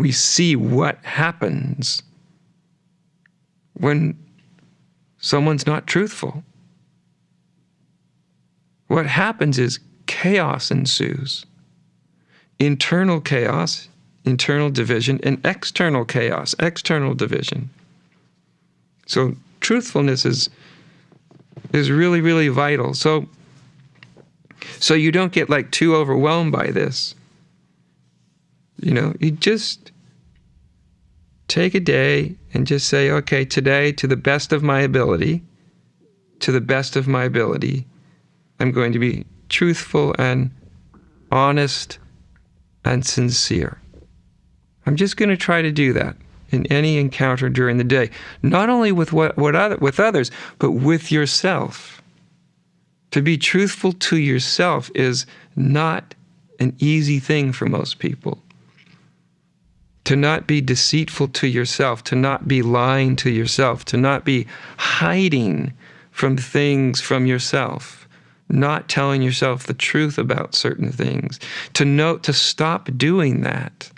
we see what happens when someone's not truthful. What happens is chaos ensues. Internal chaos, internal division, and external chaos, external division. So truthfulness is really, really vital. So you don't get like too overwhelmed by this. You just take a day and just say, okay, today, to the best of my ability, I'm going to be truthful and honest and sincere. I'm just going to try to do that in any encounter during the day, not only with with others, but with yourself. To be truthful to yourself is not an easy thing for most people. To not be deceitful to yourself, to not be lying to yourself, to not be hiding from things from yourself, not telling yourself the truth about certain things, to stop doing that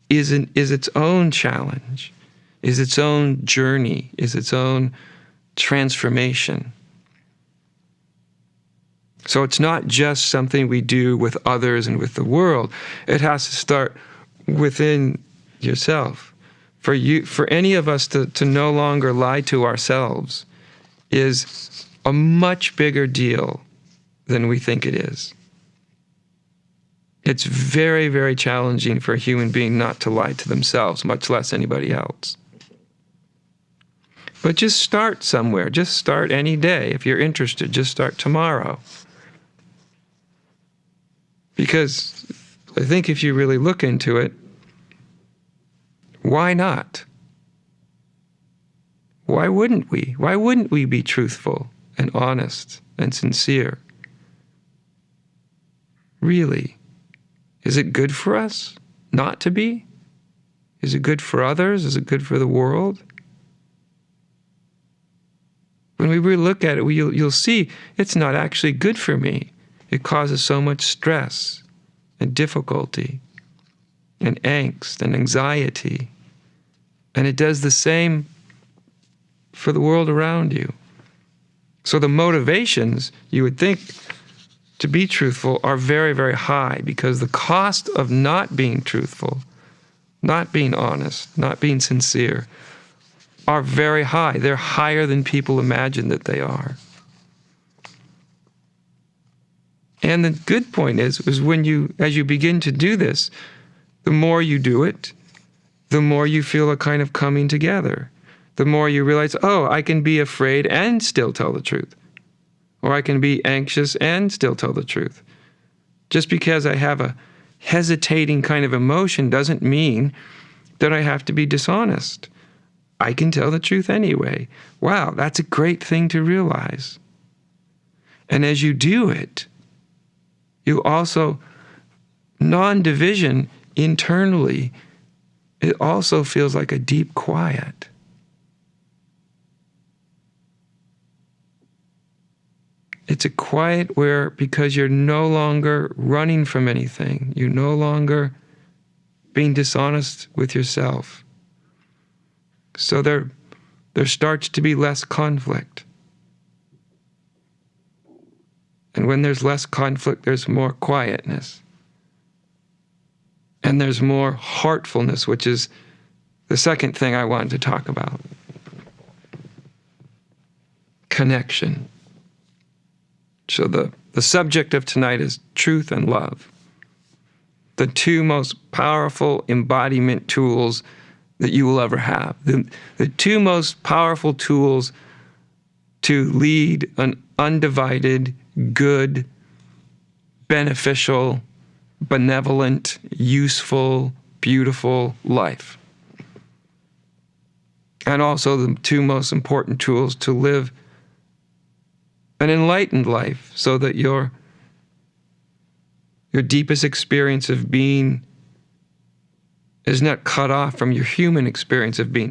is its own challenge, is its own journey, is its own transformation. So it's not just something we do with others and with the world. It has to start within yourself. For any of us to no longer lie to ourselves is a much bigger deal than we think it is. It's very, very challenging for a human being not to lie to themselves, much less anybody else. But just start somewhere. Just start any day. If you're interested, just start tomorrow. Because I think if you really look into it, why not? Why wouldn't we? Why wouldn't we be truthful and honest and sincere? Really? Is it good for us not to be? Is it good for others? Is it good for the world? When we really look at it, you'll see it's not actually good for me. It causes so much stress and difficulty and angst and anxiety. And it does the same for the world around you. So the motivations, you would think, to be truthful are very, very high, because the cost of not being truthful, not being honest, not being sincere, are very high. They're higher than people imagine that they are. And the good point is when as you begin to do this, the more you do it, the more you feel a kind of coming together. The more you realize, oh, I can be afraid and still tell the truth. Or I can be anxious and still tell the truth. Just because I have a hesitating kind of emotion doesn't mean that I have to be dishonest. I can tell the truth anyway. Wow, that's a great thing to realize. And as you do it, you also, non-division internally, it also feels like a deep quiet. It's a quiet where, because you're no longer running from anything, you're no longer being dishonest with yourself. So there starts to be less conflict. And when there's less conflict, there's more quietness. And there's more heartfulness, which is the second thing I wanted to talk about. Connection. So the subject of tonight is truth and love. The two most powerful embodiment tools that you will ever have. The two most powerful tools to lead an undivided, good, beneficial, benevolent, useful, beautiful life. And also the two most important tools to live an enlightened life, so that your deepest experience of being is not cut off from your human experience of being.